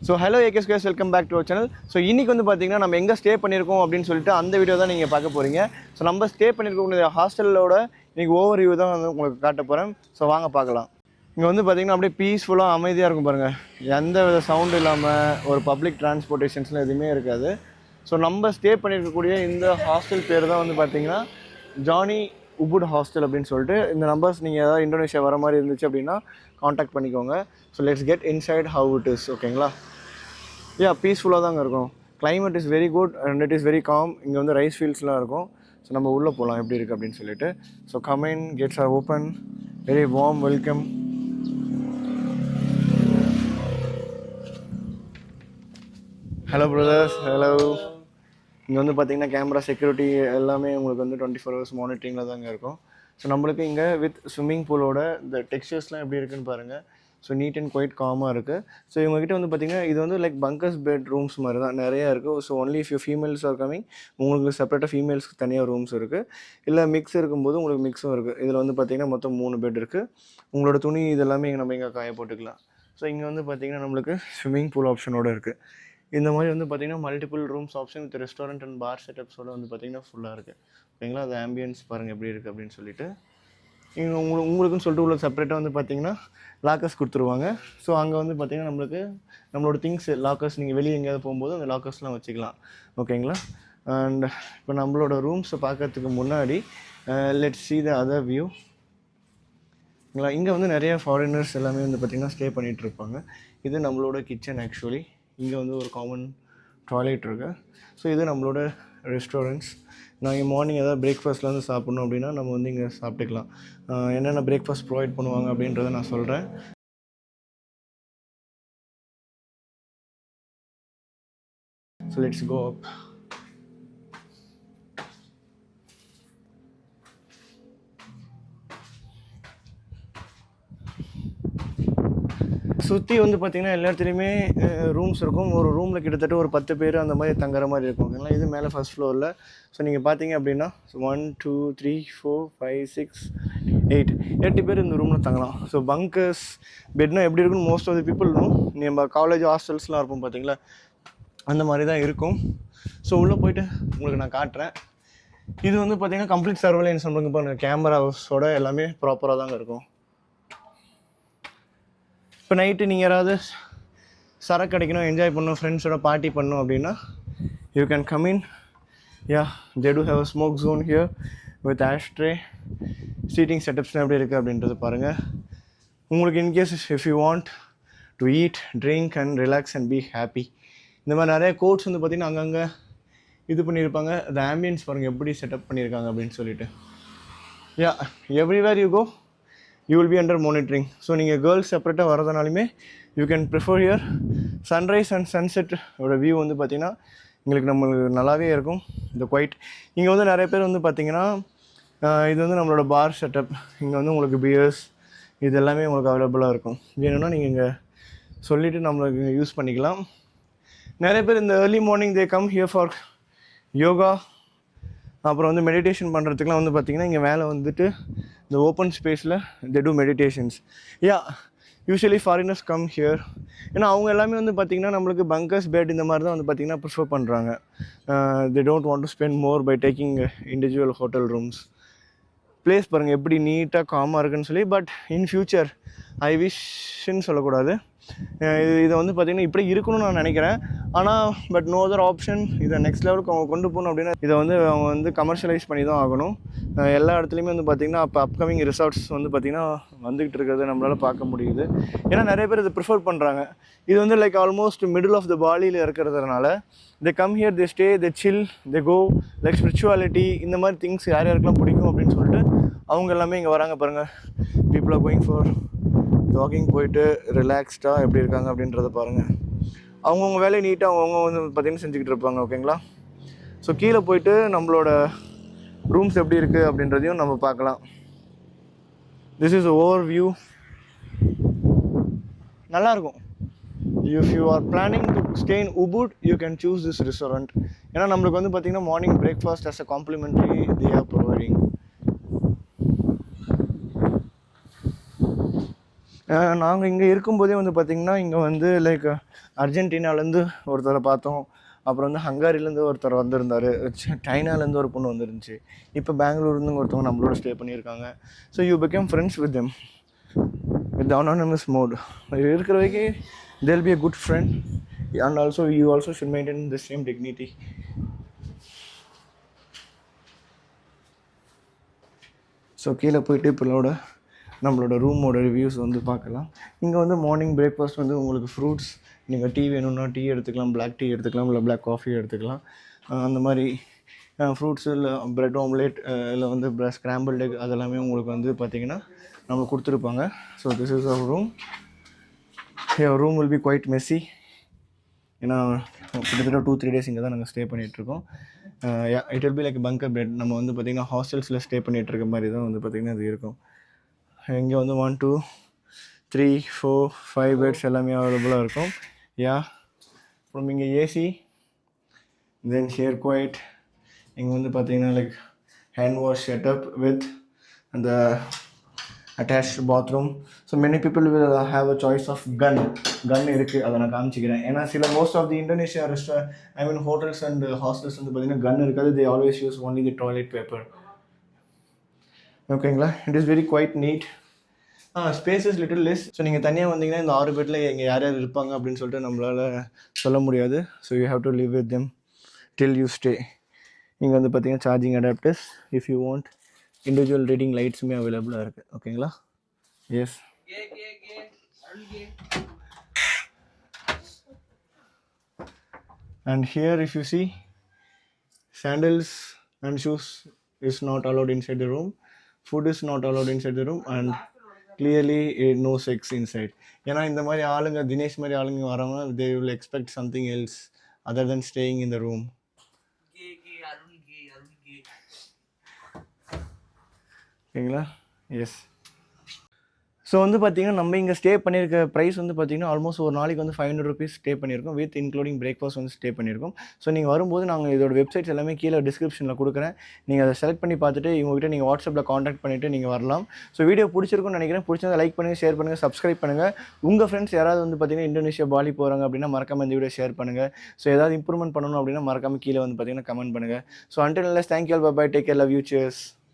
So hello AK squares, welcome back to our channel. So இன்றைக்கி வந்து பார்த்திங்கன்னா நம்ம எங்கே ஸ்டே பண்ணியிருக்கோம் அப்படின்னு சொல்லிட்டு அந்த வீடியோ தான் நீங்கள் பார்க்க போகிறீங்க. ஸோ நம்ம ஸ்டே பண்ணியிருக்கக்கூடிய ஹாஸ்டலோட இன்றைக்கி ஓவர் வியூ தான் வந்து உங்களுக்கு காட்ட போகிறேன். ஸோ வாங்க பார்க்கலாம். இங்கே வந்து பார்த்திங்கன்னா அப்படியே பீஸ்ஃபுல்லாக அமைதியாக இருக்கும் பாருங்கள். எந்த வித சவுண்டு இல்லாமல் ஒரு பப்ளிக் டிரான்ஸ்போர்ட்டேஷன்ஸில் எதுவுமே இருக்காது. ஸோ நம்ம ஸ்டே பண்ணியிருக்கக்கூடிய இந்த ஹாஸ்டல் பேர் தான் வந்து பார்த்திங்கன்னா ஜானி உபுட் ஹாஸ்டல் அப்படின்னு சொல்லிட்டு. இந்த நம்பர்ஸ் நீங்கள் ஏதாவது இந்தோனேஷியா வர மாதிரி இருந்துச்சு அப்படின்னா காண்டாக்ட் பண்ணிக்கோங்க. So let's get inside how it is. ஓகேங்களா? பீஸ்ஃபுல்லாக தாங்க இருக்கும். Climate is very good and it is very com. இங்கே வந்து ரைஸ் ஃபீல்ட்ஸ்லாம் இருக்கும். ஸோ நம்ம உள்ளே போகலாம் எப்படி இருக்குது அப்படின்னு சொல்லிட்டு. So come in, gates are open, very warm welcome. Hello brothers, hello. இங்கே வந்து பார்த்திங்கன்னா கேமரா செக்யூரிட்டி எல்லாமே உங்களுக்கு வந்து 24 hours மானிட்டரிங்கில் தாங்க இருக்கும். ஸோ நம்மளுக்கு இங்கே வித் ஸ்விம்மிங் பூலோட இந்த டெக்ஸ்சர்ஸ்லாம் எப்படி இருக்குன்னு பாருங்கள். ஸோ நீட் அண்ட் குவைட் காமாக இருக்குது. ஸோ இவங்ககிட்ட வந்து பார்த்திங்கன்னா இது வந்து லைக் பங்கர்ஸ் பெட் ரூம்ஸ் மாதிரி தான் நிறையா இருக்குது. So only if you females are coming, உங்களுக்கு செப்பரேட்டாக ஃபீமேல்ஸ்க்கு தனியாக ரூம்ஸ் இருக்குது. இல்லை மிக்ஸ் இருக்கும்போது உங்களுக்கு மிக்ஸும் இருக்குது. இதில் வந்து பார்த்திங்கன்னா மொத்தம் 3 பெட் இருக்குது. உங்களோட துணி இதெல்லாமே நம்ம இங்கே காய போட்டுக்கலாம். ஸோ இங்கே வந்து பார்த்திங்கன்னா நம்மளுக்கு ஸ்விம்மிங் பூல் ஆப்ஷனோடு இருக்குது. இந்த மாதிரி வந்து பார்த்திங்கன்னா multiple rooms option with restaurant and bar செட்டப்ஸோடு வந்து பார்த்திங்கன்னா ஃபுல்லாக இருக்குது. ஓகேங்களா? அது ஆம்பியன்ஸ் பாருங்கள் எப்படி இருக்குது அப்படின்னு சொல்லிட்டு. இங்கே உங்களுக்குன்னு சொல்லிட்டு உள்ள செப்பரேட்டாக வந்து பார்த்திங்கன்னா லாக்கர்ஸ் கொடுத்துருவாங்க. ஸோ அங்கே வந்து பார்த்திங்கன்னா நம்மளோட திங்ஸ் லாக்கர்ஸ் நீங்கள் வெளியே எங்கேயாவது போகும்போது அந்த லாக்கர்ஸ்லாம் வச்சுக்கலாம். ஓகேங்களா? அண்ட் இப்போ நம்மளோட ரூம்ஸை பார்க்கறதுக்கு முன்னாடி let's see the other view. இங்கே வந்து நிறைய ஃபாரினர்ஸ் எல்லாமே வந்து பார்த்திங்கன்னா ஸ்டே பண்ணிகிட்ருப்பாங்க. இது நம்மளோட கிச்சன். ஆக்சுவலி இங்கே வந்து ஒரு காமன் டாய்லெட் இருக்குது. ஸோ இது நம்மளோட ரெஸ்டாரண்ட்ஸ். நாங்கள் மார்னிங் ஏதாவது பிரேக்ஃபாஸ்ட்டில் வந்து சாப்பிட்ணும் அப்படின்னா நம்ம வந்து இங்கே சாப்பிட்டுக்கலாம். என்னென்ன பிரேக்ஃபாஸ்ட் ப்ரொவைட் பண்ணுவாங்க அப்படின்றத நான் சொல்கிறேன். ஸோ லெட்ஸ் கோ அப். சுற்றி வந்து பார்த்திங்கன்னா எல்லா இடத்துலையுமே ரூம்ஸ் இருக்கும். ஒரு ரூமில் கிட்டத்தட்ட ஒரு 10 பேர் அந்த மாதிரி தங்குற மாதிரி இருக்கும். ஓகேங்களா? இது மேலே ஃபஸ்ட் ஃப்ளோரில். ஸோ நீங்கள் பார்த்தீங்க அப்படின்னா 1 2 3 4 5 6 8 பேர் இந்த ரூமில் தங்கலாம். ஸோ பங்கர்ஸ் பெட்னா எப்படி இருக்குன்னு மோஸ்ட் ஆஃப் தி பீப்புள் நம்ம காலேஜ் ஹாஸ்டல்ஸ்லாம் இருப்போம் பார்த்தீங்களா, அந்த மாதிரி தான் இருக்கும். ஸோ உள்ளே போய்ட்டு உங்களுக்கு நான் காட்டுறேன். இது வந்து பார்த்திங்கன்னா கம்ப்ளீட் சர்வேலன்ஸ் நம்மளுக்கு பாருங்கள், கேமராஸோட எல்லாமே ப்ராப்பராக தாங்க இருக்கும். இப்போ நைட்டு நீங்கள் யாராவது சரக்கு அடிக்கணும், என்ஜாய் பண்ணணும், ஃப்ரெண்ட்ஸோட பார்ட்டி பண்ணணும் அப்படின்னா you can come in. they do have a smoke zone here with ashtray. Seating செட்டப்ஸ்லாம் எப்படி இருக்குது அப்படின்றது பாருங்கள். உங்களுக்கு in case if you want to eat, drink and relax and be happy, இந்த மாதிரி நிறைய கோட்ஸ் வந்து பார்த்திங்கன்னா அங்கங்கே இது பண்ணியிருப்பாங்க. அந்த ஆம்பியன்ஸ் பாருங்கள் எப்படி செட்டப் பண்ணியிருக்காங்க அப்படின்னு சொல்லிட்டு. Everywhere you go you will be under monitoring. So நீங்கள் கேர்ள்ஸ் செப்பரேட்டாக வரதுனாலுமே you can prefer here. Sunrise and sunset ஓட வியூ வந்து பார்த்திங்கன்னா எங்களுக்கு நம்மளுக்கு நல்லாவே இருக்கும். இந்த குவைட் இங்கே வந்து நிறைய பேர் வந்து பார்த்திங்கன்னா இது வந்து நம்மளோட பார் செட்டப். இங்கே வந்து உங்களுக்கு பியர்ஸ் இது எல்லாமே உங்களுக்கு அவைலபிளாக இருக்கும். வேணும்னா நீங்கள் இங்கே சொல்லிவிட்டு நம்மளுக்கு யூஸ் பண்ணிக்கலாம். நிறைய பேர் இந்த early morning they come here for yoga, அப்புறம் வந்து மெடிடேஷன் பண்ணுறதுக்குலாம் வந்து பார்த்திங்கன்னா இங்கே மேலே வந்துட்டு இந்த ஓப்பன் ஸ்பேஸில் they do meditations. Usually foreigners come here. ஏன்னா அவங்க எல்லாமே வந்து பார்த்திங்கன்னா நம்மளுக்கு பங்கர்ஸ் பெட் இந்த மாதிரி தான் வந்து பார்த்திங்கன்னா ப்ரிஃபர் பண்ணுறாங்க. they don't want to spend more by taking individual hotel rooms. Place பாருங்கள் எப்படி நீட்டாக காமாக இருக்குன்னு சொல்லி. பட் இன் ஃப்யூச்சர் ஐ விஷன்னு சொல்லக்கூடாது, இதை வந்து பார்த்திங்கன்னா இப்படி இருக்கணும்னு நான் நினைக்கிறேன். ஆனால் பட் நோ அதர் ஆப்ஷன். இதை நெக்ஸ்ட் லெவலுக்கு அவங்க கொண்டு போகணும் அப்படின்னா இதை வந்து அவங்க வந்து கமர்ஷியலைஸ் பண்ணி தான் ஆகணும். எல்லா இடத்துலையுமே வந்து பார்த்திங்கன்னா அப்போ அப்கமிங் ரிசார்ட்ஸ் வந்து பார்த்திங்கன்னா வந்துக்கிட்டு இருக்கிறத நம்மளால் பார்க்க முடியுது. ஏன்னா நிறைய பேர் இதை ப்ரிஃபர் பண்ணுறாங்க. இது வந்து like almost middle of the பாலியில் இருக்கிறதுனால they come here, they stay, they chill, they go. Like spirituality இந்த மாதிரி திங்ஸ் யார் யாருக்கெல்லாம் பிடிக்கும் அப்படின்னு சொல்லிட்டு அவங்க எல்லாமே இங்கே வராங்க பாருங்கள். People are going for jogging, போயிட்டு ரிலாக்ஸ்டாக எப்படி இருக்காங்க அப்படின்றத பாருங்கள். அவங்கவுங்க வேலையை நீட்டாக அவங்கவுங்க வந்து பார்த்திங்கன்னா செஞ்சுக்கிட்டு இருப்பாங்க. ஓகேங்களா? ஸோ கீழே போயிட்டு நம்மளோட ரூம்ஸ் எப்படி இருக்குது அப்படின்றதையும் நம்ம பார்க்கலாம். This is over view. நல்லாயிருக்கும். If you are planning to stay in Ubud you can choose this restaurant. ஏன்னா நம்மளுக்கு வந்து பார்த்திங்கன்னா morning breakfast as a complimentary they are providing. நாங்கள் இங்கே இருக்கும்போதே வந்து பார்த்திங்கன்னா இங்கே வந்து லைக் அர்ஜென்டினாலேருந்து ஒருத்தரை பார்த்தோம். அப்புறம் வந்து ஹங்காரிலேருந்து ஒருத்தர் வந்திருந்தார். சைனாலேருந்து ஒரு பொண்ணு வந்துருந்துச்சு. இப்போ பெங்களூர்லேருந்து ஒருத்தவங்க நம்மளோட ஸ்டே பண்ணியிருக்காங்க. So you become friends with them with anonymous mode. இருக்கிற வரைக்கும் they'll be a good friend and also you also should maintain the same dignity. So கீழே போயிட்டு இப்போலோட நம்மளோட ரூமோட ரிவ்யூஸ் வந்து பார்க்கலாம். இங்கே வந்து மார்னிங் பிரேக்ஃபாஸ்ட் வந்து உங்களுக்கு ஃப்ரூட்ஸ், நீங்கள் டீ வேணும்னா டீ எடுத்துக்கலாம், பிளாக் டீ எடுத்துக்கலாம், இல்லை பிளாக் காஃபி எடுத்துக்கலாம். அந்த மாதிரி ஃப்ரூட்ஸு இல்லை ப்ரெட் ஆம்லேட் இல்லை வந்து ஸ்க்ராம்பிள்ட் எக் அதெல்லாமே உங்களுக்கு வந்து பார்த்திங்கன்னா நம்ம கொடுத்துருப்பாங்க. So this is our room. Room will be quite messy. ஏன்னா கிட்டத்தட்ட 2-3 டேஸ் இங்கே தான் நாங்கள் ஸ்டே பண்ணிகிட்ருக்கோம். It will be like bunker bed. நம்ம வந்து பார்த்திங்கன்னா ஹாஸ்டல்ஸில் ஸ்டே பண்ணிகிட்ருக்க மாதிரி தான் வந்து பார்த்திங்கன்னா இது இருக்கும். இங்கே வந்து 1 2 3 4 5 பெட்ஸ் எல்லாமே அவைலபிளாக இருக்கும். அப்புறம் இங்கே ஏசி, தென் ஹியர் குவைட். இங்கே வந்து பார்த்திங்கன்னா like hand wash setup with அந்த attached bathroom. So many people will have a choice of gun இருக்குது. அதை நான் காமிச்சிக்கிறேன். ஏன்னா most of the Indonesia hotels and hostels வந்து பார்த்திங்கன்னா கன் இருக்காது. They always use only the toilet paper. ஓகேங்களா? It is very quiet neat. Spaces little less. So நீங்கள் தனியாக வந்தீங்கன்னா இந்த 6 பேரில் இங்கே யார் யார் இருப்பாங்க அப்படின்னு சொல்லிட்டு நம்மளால் சொல்ல முடியாது. So you have to live with them till you stay. இங்கே வந்து பார்த்தீங்கன்னா charging adapters, if you want individual reading லைட்ஸுமே அவைலபிளாக இருக்குது. ஓகேங்களா? Yes. And here if you see, sandals and shoes is not allowed inside the room. Food is not allowed inside the room and clearly no sex inside. ஏன்னா இந்த மாதிரி ஆளுங்க, தினேஷ் மாதிரி ஆளுங்க வரவங்க, they will expect something else other than staying in the room. ஓகேங்களா? S. So வந்து பார்த்திங்கன்னா நம்ம இங்கே ஸ்டே பண்ணியிருக்க ப்ரைஸ் வந்து பார்த்திங்கன்னா ஆல்மோஸ்ட் ஒரு நாளைக்கு வந்து 500 rupees ஸ்டே பண்ணியிருக்கோம். வித் இன்க்ளூடிங் பிரேக்ஃபாஸ்ட் வந்து ஸ்டே பண்ணியிருக்கோம். ஸோ நீங்கள் வரும்போது நாங்கள் இதோட வெப்சைட்ஸ் எல்லாமே கீழே டிஸ்கிரிப்ஷனில் கொடுக்குறேன். நீங்கள் அதை செலக்ட் பண்ணி பார்த்துட்டு இவங்ககிட்ட நீங்கள் வாட்ஸ்அப்பில் காண்டாக்ட் பண்ணிவிட்டு நீங்கள் வரலாம். ஸோ வீடியோ பிடிச்சிருக்குன்னு நினைக்கிறேன். பிடிச்சதை லைக் பண்ணுங்கள், ஷேர் பண்ணுங்கள், சப்ஸ்கிரைப் பண்ணுங்கள். உங்கள் ஃப்ரெண்ட்ஸ் யாராவது வந்து பார்த்திங்கன்னா இந்தோனேஷியா பாலி போகிறாங்க அப்படின்னா மறக்காமல் இந்த வீடியோ ஷேர் பண்ணுங்கள். ஸோ ஏதாவது இம்ப்ரூவ்மெண்ட் பண்ணணும் அப்படின்னா மறக்காமல் கீழே வந்து பார்த்திங்கன்னா கமெண்ட் பண்ணுங்கள். So until unless thank you all, bye bye, take care, love you, cheers.